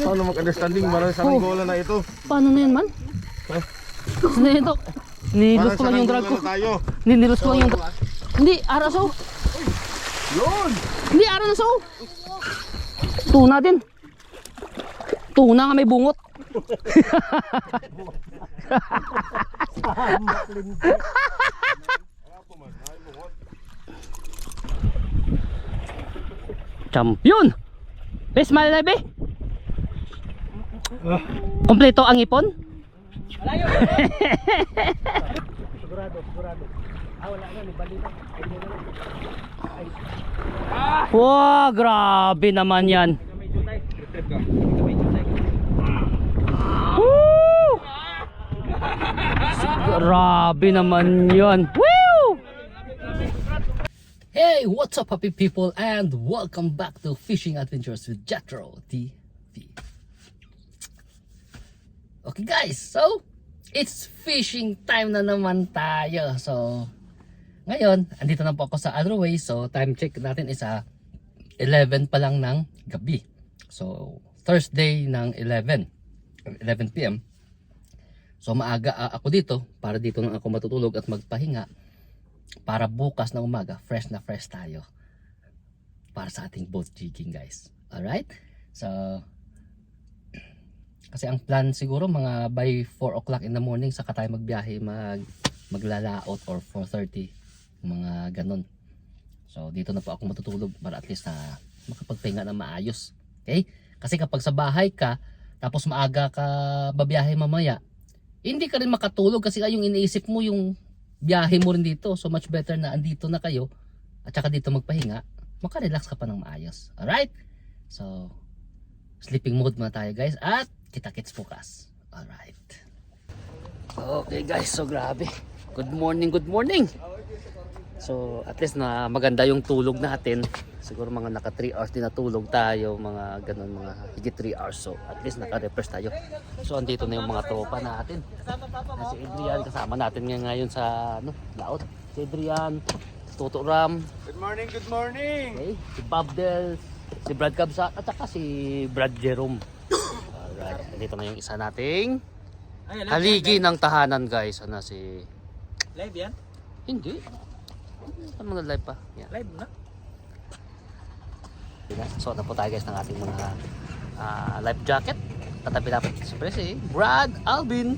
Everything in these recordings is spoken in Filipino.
Paano mag-understanding ba sa Angola na ito? Paano na yan man? Ano ito? Nilos ko lang yung drag ko. Nilos ko lang yung drag. Hindi, araso. Yun! Hindi, araso. Tuna din. Tuna nga may bungot. Champion! Bes, malay be? Kompleto ang ipon? Malayo. Sigurado. Wala na, libali na. Wow, grabe naman yan. Woo! Grabe naman yan. Woo! Hey, what's up happy people and welcome back to Fishing Adventures with Jethro TV. Okay guys, so it's fishing time na naman tayo. So ngayon, andito na po ako sa other way. So time check natin is 11 pa lang ng gabi. So Thursday ng 11 PM. So maaga ako dito para dito na ako matutulog at magpahinga para bukas na umaga fresh na fresh tayo para sa ating boat jigging guys. Alright? So kasi ang plan siguro mga by 4 o'clock in the morning saka tayo magbiyahe maglalaot or 4:30 mga ganon. So dito na po ako matutulog para at least na makapagpahinga na maayos. Okay? Kasi kapag sa bahay ka tapos maaga ka babiyahe mamaya, hindi ka rin makatulog kasi yung iniisip mo yung biyahe mo rin dito. So much better na andito na kayo at saka dito magpahinga, makarelax ka pa ng maayos. Alright? So sleeping mode muna tayo guys at kita-kits bukas. Alright. Okay guys, so grabe. Good morning. So at least na maganda yung tulog natin. Siguro mga naka 3 hours din natulog tayo. Mga ganun, mga higit 3 hours. So at least naka-refresh tayo. So andito na yung mga tropa natin. Si Adrian, kasama natin ngayon sa laot. Si Adrian, Toto Ram. Good morning! Okay. Si Bob Dels, si Brad Kabsa, at saka si Brad Jerome. Alright, dito na yung isa nating haligi ng tahanan guys. Ano si... Live yan? Hindi. Ano na live pa? Yan. Live na? So na po tayo guys ng ating mga life jacket. Tatabi dapat siyempre si Brad Alvin.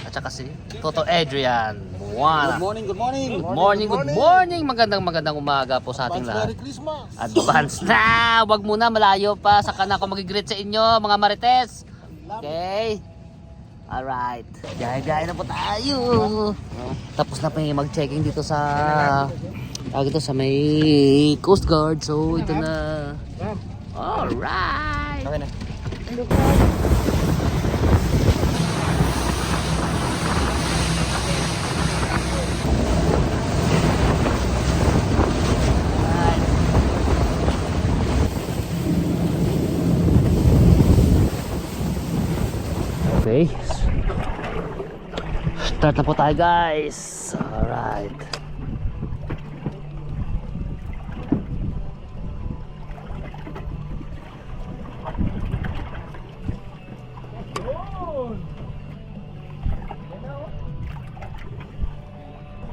At saka si Toto Adrian. Wow. Good morning. Magandang umaga po sa ating lahat. Merry Christmas! Advance na! Wag muna, malayo pa. Saka na ako mag-greet sa inyo, mga marites. Okay? Alright. Gaya-gaya na po tayo. Tapos na pa yung mag-checking dito sa sa may Coast Guard. So, ito na. Alright. Okay na. Okay. Start na po tayo guys. Alright.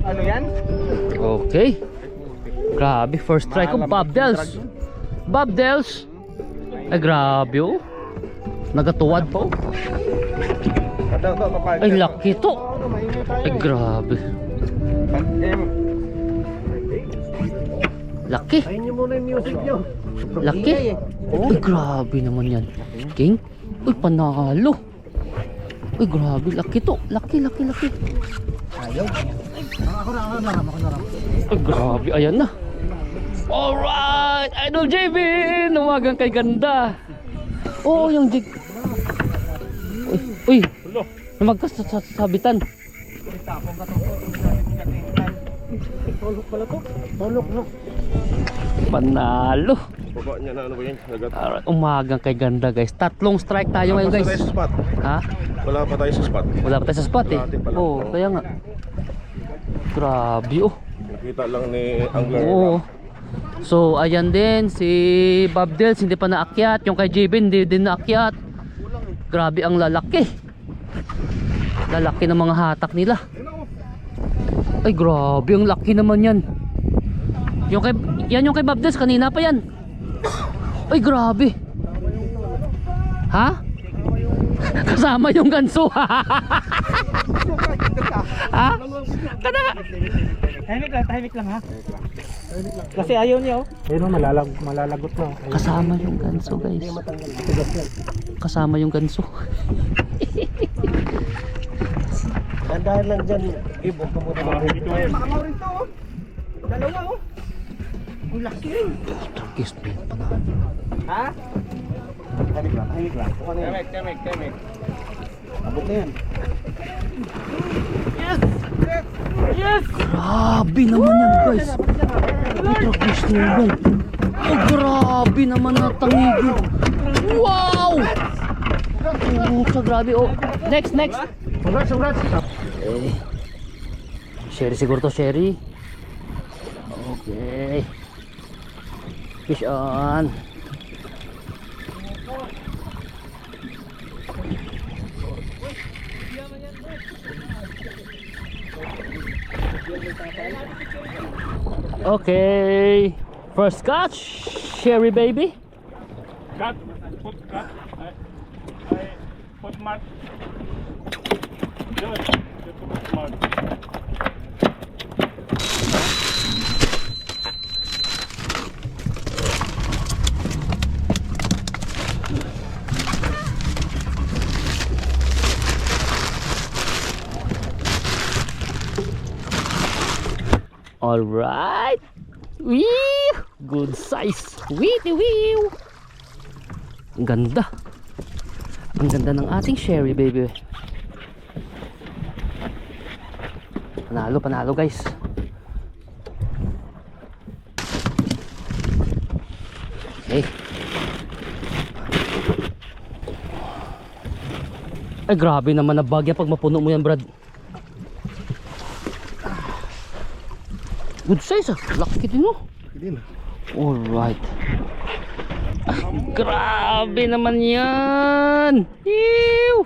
Ano yan? Okay. Grabe, first try ko Bob Dels. Bob Dels. Ay grabe oh. Nagatuwad po. Ay laki to. Ay grabe. Laki. Ayun nyo muna yung music nyo. Laki. Ay grabe naman yan. King. Uy panalo. Uy grabe. Laki to. Laki. Ayaw. Ako na ram. Ay grabe. Ayan na. Alright. Idol JB. Nawagan kay ganda. Oh yung jig. Uy. Magkasabitan. Tulok pala to. Tulok no. Panalo. Baba niya na ano ba yan? Alright, umagang kay ganda guys. Tatlong strike tayo ngayon guys. Sa spot. Ha? Wala pa tayo sa spot. Wala pa tayo sa spot eh. Wala pa lang. Oo, kaya nga. Grabe oh. Nakita lang ni Angler. Oo. So ayan din si Bob Dels hindi pa naakyat, yung kay JB hindi din naakyat. Grabe ang lalaki. Lalaki ng mga hatak nila. Ay grabe ang laki naman yan. Yung kay, yan yung kay Bob Dels kanina pa yan. Ay grabe. Ha? Kasama yung ganso. Ha? Kada Tahimik lang ha. Kasi ayaw niya oh. Ayun malalagot na. kasama yung ganso guys. Kasama yung ganso. Dahil lang dyan, Gib, huwag ka muna mag-rito. Makamaw rin to oh. Dalawa oh. Ang laki rin. Kiss me. Ha? Tahimik lang. Temik. Abot na yan. Yes! Grabe naman yan guys. Kiss me yan. Oh grabe naman natangigil. Wow! Oh, so grabe oh. Next. Congrats. Okay. Sherry siguro to, Sherry. Okay. Fish on. Okay. First catch, Sherry baby. Cut. I put mark. Good. Put mark. All right. Wee! Good size. Wee! Ang ganda. Ang ganda ng ating Sherry baby. Panalo guys. Okay. Ay grabe naman na bagya pag mapuno mo yan, Brad. Good size ah. Laki din mo. Alright. Ay, grabe naman yan. Ew.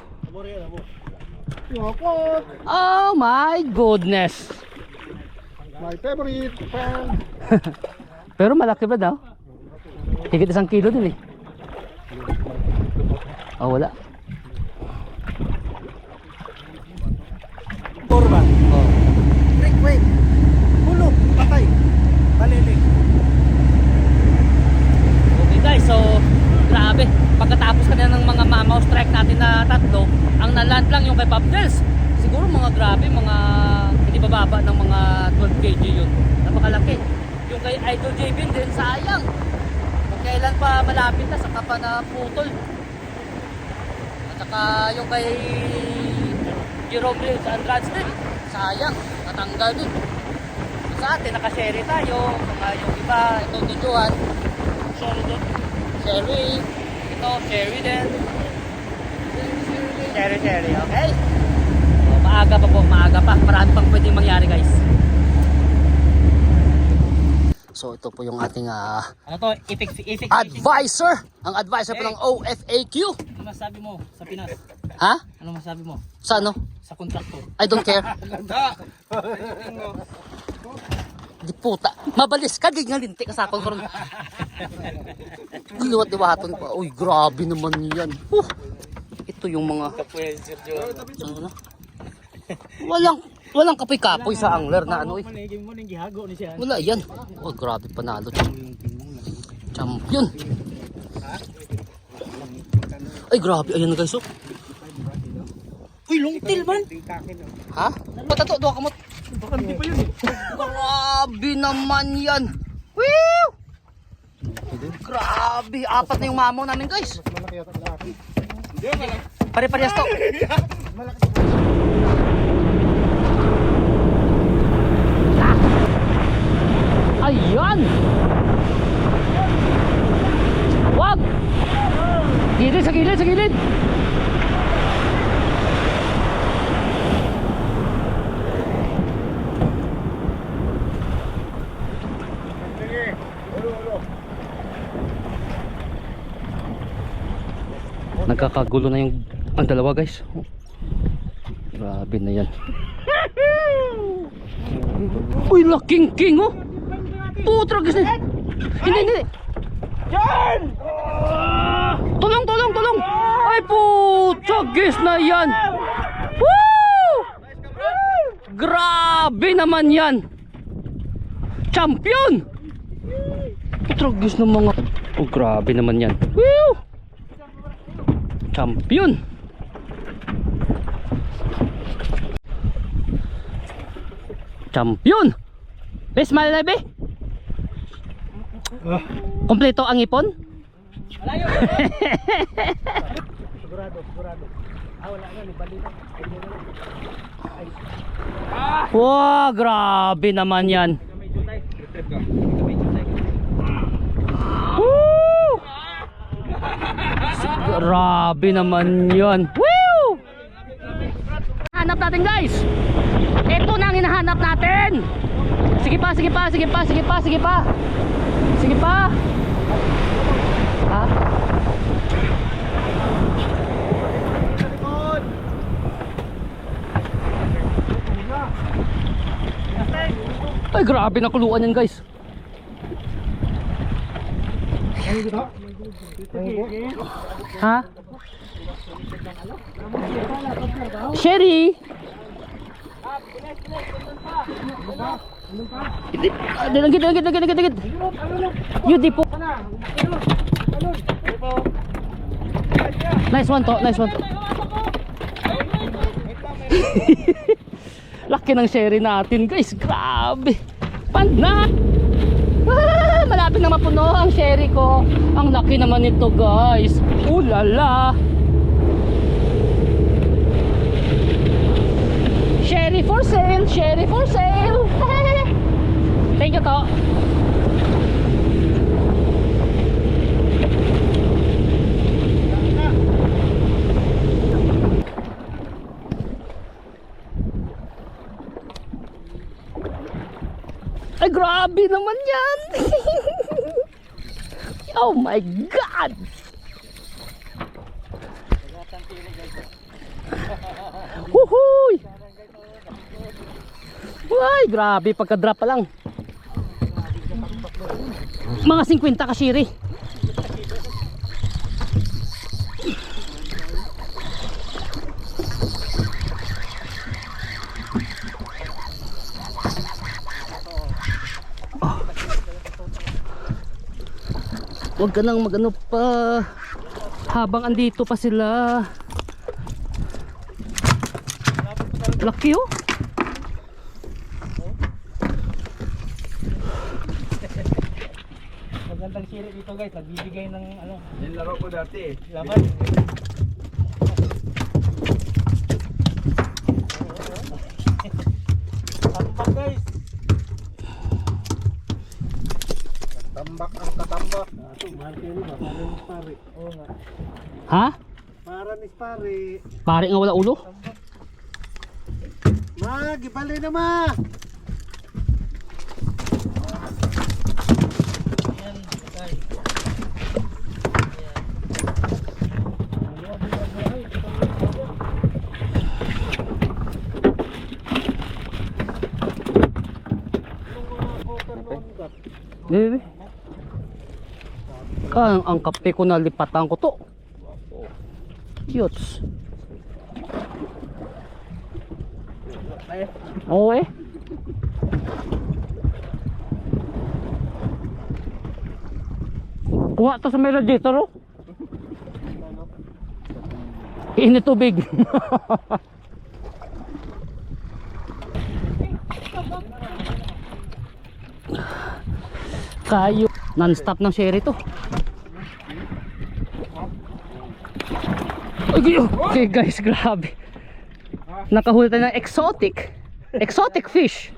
Oh my goodness. My favorite pan. Pero malaki ba daw? Higit 1 kilo din eh. Oh wala. Korban. Oh. Wait. Hulog. Patay. Balilig. Okay guys, so grabe. Pagkatapos kanina ng mga mamaw strike natin na 3, ang naland lang yung kay Bob Dels. Siguro mga grabe, mga hindi bababa ng mga 12 kg yun. Napakalaki. Yung kay Idol JB din, sayang. Kung kailan pa malapit na, saka pa na putol. At saka yung kay Jerome Blades Andrade din, sayang, natanggal din. Sa atin, naka-sherry tayo. Mga yung iba, ito tutuan. Sherry din. Sherry. Ito, sherry din. Sherry, okay? So, maaga pa. Marami pang pwedeng mangyari guys. So ito po yung ating Ano to? Ifix. advisor. Ang advisor po ng OFAQ. Ano masabi mo sa Pinas? Ha? Ano masabi mo Sa ano? sa kontraktor? I don't care. Di puta. Mabalis ka, di nga linti ka sa akong karon. Liwat-liwaton pa. Uy, grabe naman yan. Ito yung mga ano? Walang kapoy-kapoy sa angler na ano eh. Manigim mo ning gihago ni siya. Wala yan. Oh, grabe panalo. Champion. Ay, grabe. Ayan na guys. Oh. Uy, longtil man. Ha? Patato, doon ka mo. Baka hindi pa yun eh. Grabe naman yan. Woo! Grabe. 4 na yung mamaw namin guys. Pare-parehas to. Ayan. Wag. Gilid, sa gilid. Nagkakagulo na yung ang dalawa guys. Grabe na yan. Uy, laking king oh. Putra guys. Hindi. Tulong. Ay putra guys na yan. Woo! Grabe naman yan. Champion. Putra guys ng mga. Oh, grabe naman yan. Woo! Champion. Champion. Bes malalabi. Kompleto ang ipon? Malayo. Sigurado. Wala na, libali na. Wow, grabe naman yan. Woo! Grabe naman yan. Woo! Hanap natin guys. Ito na ang hinahanap natin. Sige pa. Ha? Ay grabe na kuluan yan guys. Ha? Sherry. Dikit. Yun di po. Nice one to. Laki ng sherry natin guys. Grabe. Panak. Malapit na mapuno ang sherry ko. Ang laki naman nito guys. Ulala. Sherry for sale. Thank you to. Ay grabe naman yan. Oh my god. Huhuy. Ay grabe, pagka-drop pa lang. Mga 50 kashiri. Huwag ka nang magano pa habang andito pa sila. Laki oh. Magandang siri dito guys, nagbibigay ng ano. Yung laro ko dati. Laman. Tambak guys. Tambak ang katambak. Ito, mahal kayo ba? Para ni pare. Oo nga. Ha? Para ni pare. Pare nga wala ulo? Ma, gibali na ma. Ayan, guys. Bebe. Ang kape ko nalipatan ko to. Yots. Oo eh. Kuha to sa may radiator oh. Init tubig. Kayo. Non-stop ng sherry to. Okay guys, grabe. Nakahuli tayo ng exotic fish.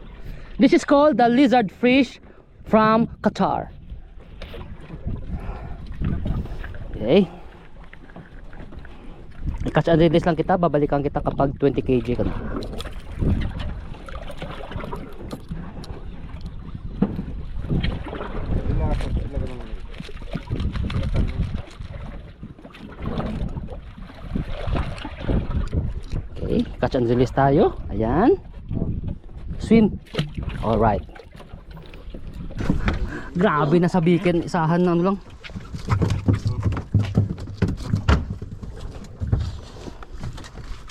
This is called the lizard fish from Qatar. Okay. I-catch and release lang kita. Babalikan kita kapag 20 kg ka na. Okay, catch and release tayo. Ayan. Swim. Alright. Grabe na sa bikin. Isahan na ano lang.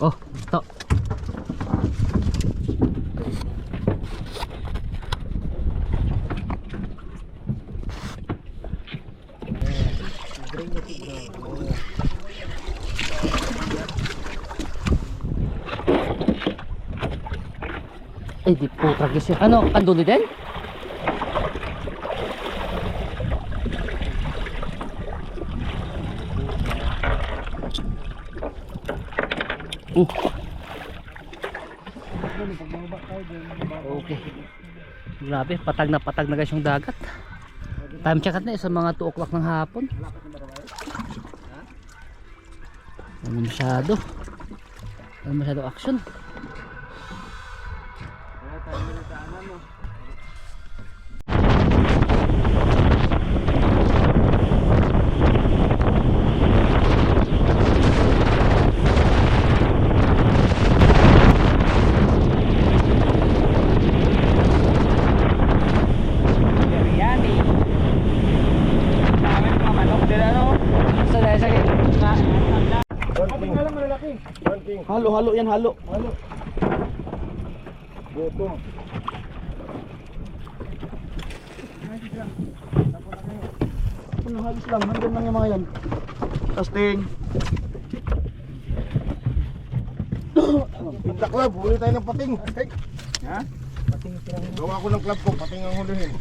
Oh, ito. Ay, di po tragis yun. Ano, andun din? Okay. Grabe, patag na guys yung dagat. Time check na sa mga 2 o'clock ng hapon. Ano masyado? Ano masyado action? Halo yan, halo. Goto. Ano halos lang, nandun lang yung mga yan. Testing. Pinta club, huli tayo ng pating. Ha? Gawa ko ng club ko, pating ang hulihin.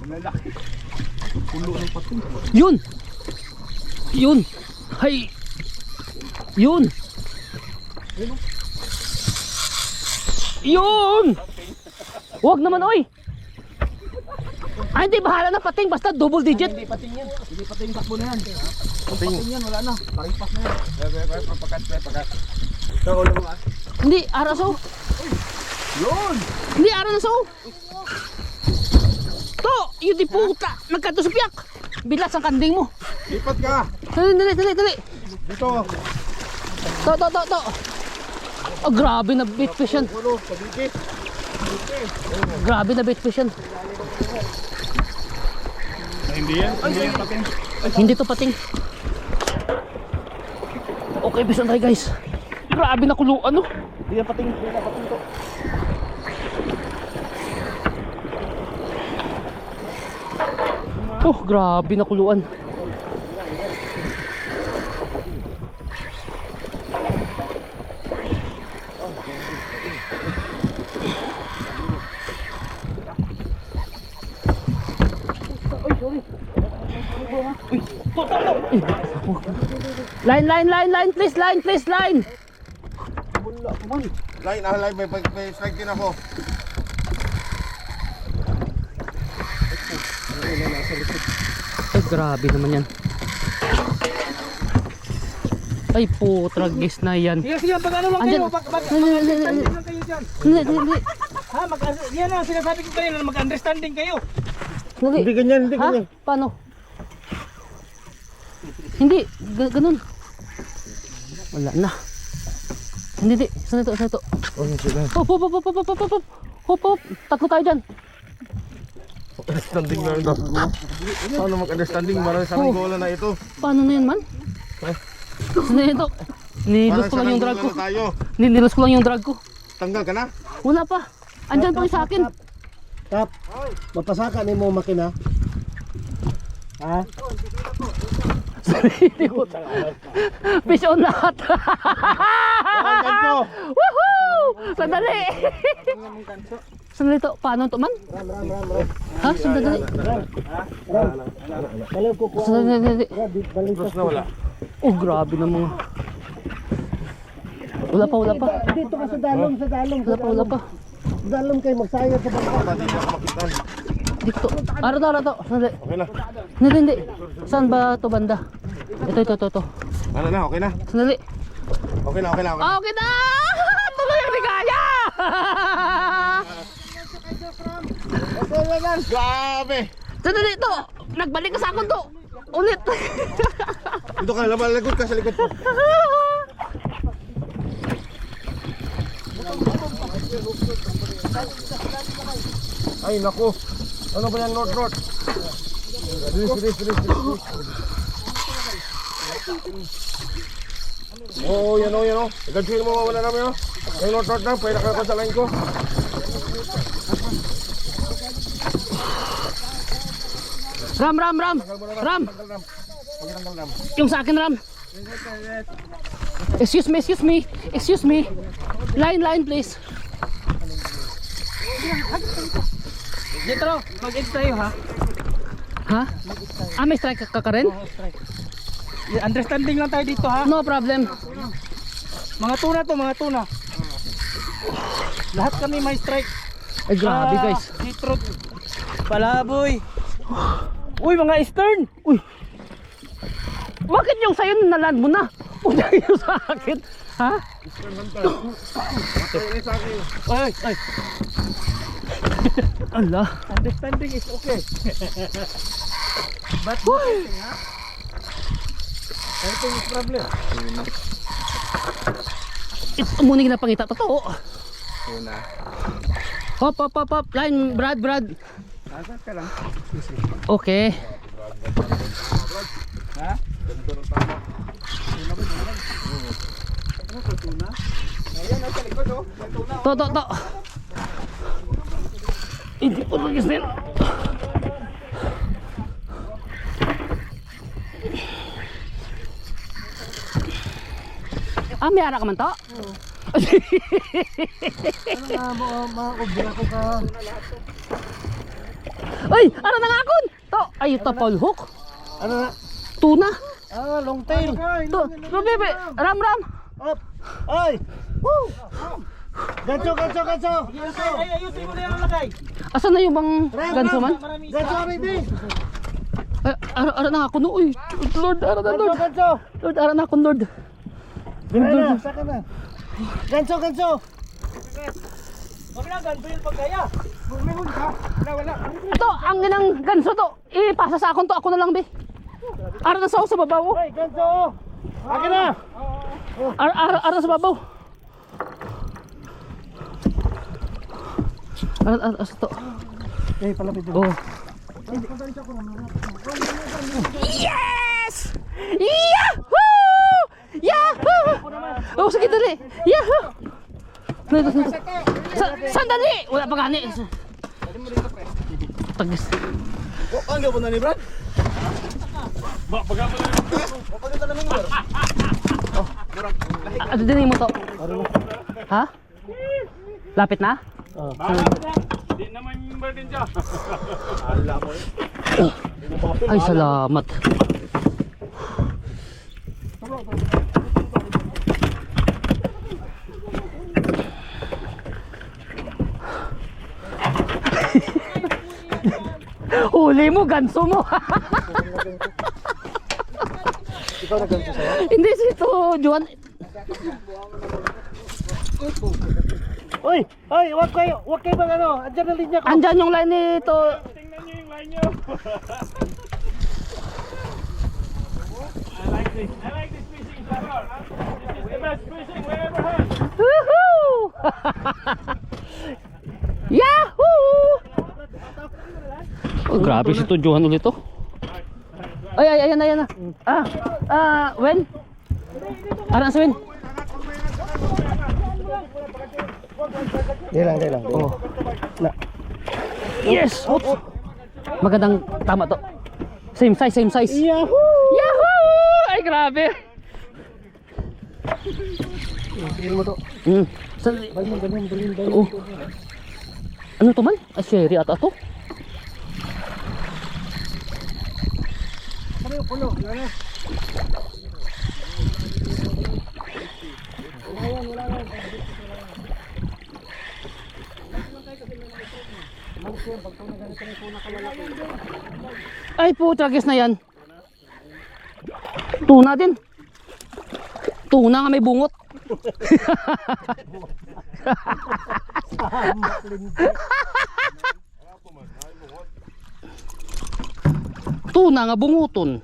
Malaki. Pulo ng pating. Yun! Yun! Hay! Yun! Yun! Huwag naman oy! Ay hindi, bahala na pating, basta double digit. Hindi pating yan. Hindi pating takbo na yan. Pating yan, wala na. Paripas na yan. Pakat. Hindi, araso. Yun! Hindi, araso. To, yun di puta. Nagkanto sa piyak. Bilas ang kanding mo. Lipat ka! Dali. Dito! To. Oh, grabe na bait fish yan. Ulo, pabigit. Grabe na bait fish yan. Hindi yan pating. Hindi to pating. Okay, bisan tayo guys. Grabe na kuluan no. Hindi yan pating, hindi yan pating to. Oh, grabe na kuluan. Line, please, line. Line, may strike din ako. Ay, grabe naman yan. Ay, putragis na yan. Sige, pag ano lang Andyan. kayo, Hindi. lang kayo dyan. Ha, yan ang sinasabi ko kanina, mag-understanding kayo. Hindi ganyan, hindi Ha? ganyan. Paano? Hindi, ganun. Wala na. Hindi. Saan ito? Oh, sige. Hop. Tatlo tayo dyan. Understanding na ito. Paano mag-understanding? Marami sa aming gola na ito. Paano na yan man? Saan na ito? Nilos ko lang yung drag ko. Tayo. Nilos ko lang yung drag ko. Tanggal ka na? Wala pa. Andyan pa yung sa akin. Tap, magpasaka ni mo makina. Ha? Fish on lahat. Gancho! Woohoo! Sandali. Sandali to. Paano to man? Ram. Ha? Sandali. Dalaw ko kuha. Sandali. Cross na wala. Oh, grabe na mga. Wala pa. Dito ka sa dalong. Wala pa. Dalong kayo, magsayang sa bangka. Hindi ako makita. Dito. Araw to. Sandali. Okay na. Hindi. Saan ba to banda? Ito. Ano na, okay na? Sandali. Okay na. Okay na! Tuloy ang ligaya! Grabe! Sandali to! Nagbalik ka sa akin to! Ulit! Dito ka, laban, lagot ka sa likod ko. Ay, naku. Ano ba yan, North? Bilis. Oo, yan o. Igansuin mo mawala namin o. Yung North na, pwede nakakot sa line ko. Ram. Yung sa akin, Ram. Excuse me. Line, please. Jetro, mag-edge tayo ha. Ha? May strike ka rin? Understanding lang tayo dito ha. No problem. Mga tuna. Lahat kami may strike. Ay, grabe guys. Jetro. Palaboy. Uy, mga eastern. Uy. Bakit yung sa'yo naland mo na? Puta yung sa akin. Ha? Ay. Allah. Understanding is okay. But everything is problem. It's umuning na pangita. Totoo. Una. Hop. Line, Brad. Asa ka lang. Okay. Ha? Ayan, nasa likod oh. To. Hindi po mag-isip. May ara ka man to? Ano nga mo, maubra ko ka. Ay! Ara na nga akon! To! Ay, ito Paul Hook. Ano na? Tuna. Long tail. To! Bebe! Ram! Up. Ay! Woo! Ganso. Ay, ayusin mo na yung lagay. Asan na yung bang ganso man? Ganso, ready. Ay, ara na ako no. Uy! Lord! Ara na Lord! Ganso. Lord! Ara na ako Lord! Ayun na, saka na. Ganso. Wag na, ganso yung pagkaya. Bumihon ka. Wala. Ito! Ang ginang ganso to! Ipasa sa akon to! Ako na lang be! Ara na sa babaw! Ay, ganso. Akin na. Ara sa babaw! Ara sa to! Eh, palapit din. Oh! Yes! Yahoo! Oh, sige dali! Yahoo! Sandali! Wala pa gani! Tagis! Ang gawin na ni Brad? Ano din mo to? Ha? Lapit na? Di naman yung burden dyan. Ay, salamat. Huli mo, ganso mo. Ikaw na ganso sa'yo? Hindi, ito, Juan. Uy, wag kayo bang ano? Andyan na linya ko. Andyan yung line nito. Tingnan nyo yung line nyo. I like this fishing, Saror. This is the best fishing we ever had. Woohoo! Yahoo! Oh, grabe si Tujuhan ulit to. Ay, ayan na. Wen? Aran sa Wen? Di lang. Oh. Yes! Oops. Magandang tama to. Same size. Yahoo! Ay, grabe. Tigil mo to. Balin. Oh. Ano to man? Sherry ata to. Ano yung puno? Wala na. Ay po, tragis na yan. Tuna din. Tuna nga may bungot. Tuna nga bunguton.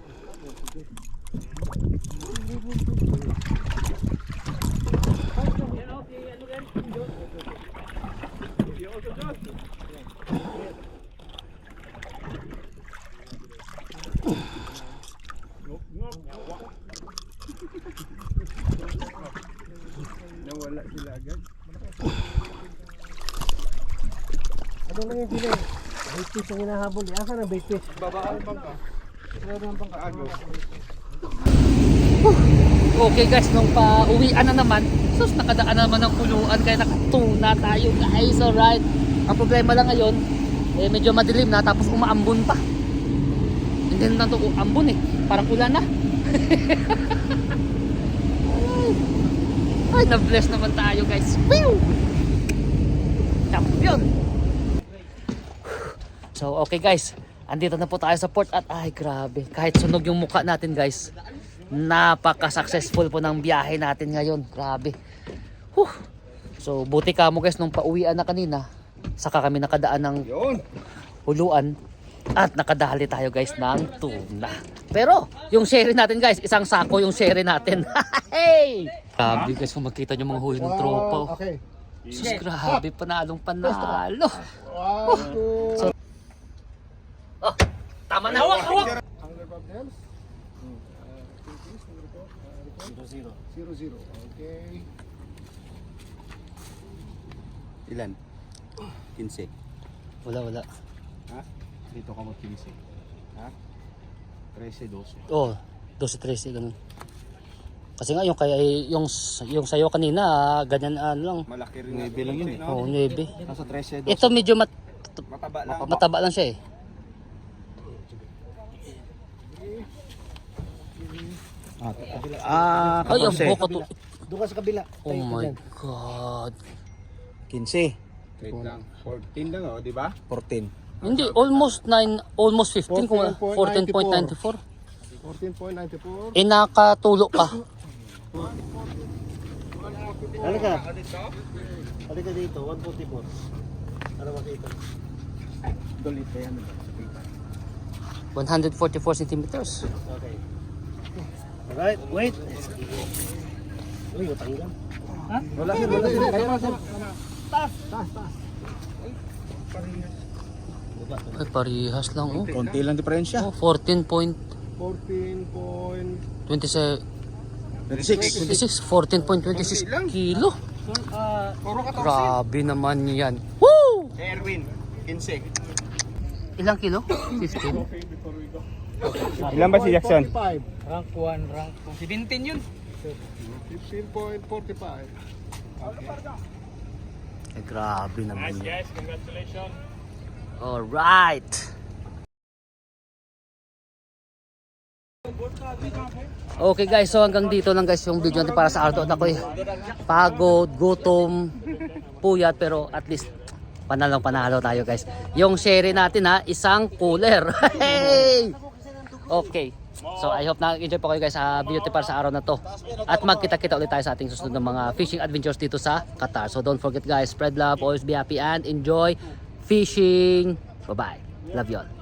Ano lang yung pila? Bait fish ang hinahabol. Asan ang bait fish? Okay guys, nung pa-uwian na naman, sus, nakadaan naman ng puluan kaya nakatuna tayo guys, alright. Ang problema lang ngayon, medyo madilim na tapos umaambon pa. Hindi na ito ambon parang ulan na. Ay, na-bless naman tayo guys. Woo! Champion! So okay guys, andito na po tayo sa port at ay grabe, kahit sunog yung mukha natin guys, napaka-successful po ng biyahe natin ngayon. Grabe. Whew. So buti ka mo guys nung pauwian na kanina, saka kami nakadaan ng huluan at nakadali tayo guys ng tuna. Pero yung share natin guys, isang sako yung share natin. Hey! Grabe guys, kung makita nyo mga huli ng tropa. Okay. Sus, grabe, panalong panalo. 1, 2, Tama na, hawak, hawak! 100 grams. 0-0. Okay. Ilan? 15. Wala. Ha? Dito ka mag 15. Ha? 13, 12. Oh, 12-13 ganun. Kasi nga yung sayo kanina, ganyan lang. Malaki rin. 9 lang yun eh. Oh, 9. Nasa 13, 12. Ito medyo Mataba lang. mataba lang siya Ay, ang 14. buka to. Doon ka sa kabila. Oh my God. 15. Wait lang. 14 lang oh, di ba? 14. Hindi, almost 15 kung 14.94. 14.94. Nakatulo ka. Halika. Halika dito, 144. Ano makita? Dolit pa yan. 144 centimeters. Okay. Alright, wait. Uy, utang lang. Wala sir. Kaya sir. Taas. Ay, parihas lang oh. Konti lang diferensya. Oh, 14.26, 14.26. 14.26 kilo. Grabe naman yan. Woo! Erwin, 15. Ilang kilo? 15. Ilan ba si Jackson? 45. Rank 1, rank 2. 17 yun. 15.45. Ay, grabe naman Nice yan. guys, congratulations. Alright. Okay guys, so hanggang dito lang guys yung video natin para sa araw. At ako'y pagod, gutom, puyat, pero at least panalo tayo guys. Yung share natin ha, isang cooler. Hey! Okay. So I hope na-enjoy po kayo guys sa video natin para sa araw na to. At magkita-kita ulit tayo sa ating susunod na mga fishing adventures dito sa Qatar. So don't forget guys, spread love, always be happy and enjoy fishing. Bye-bye. Love you all.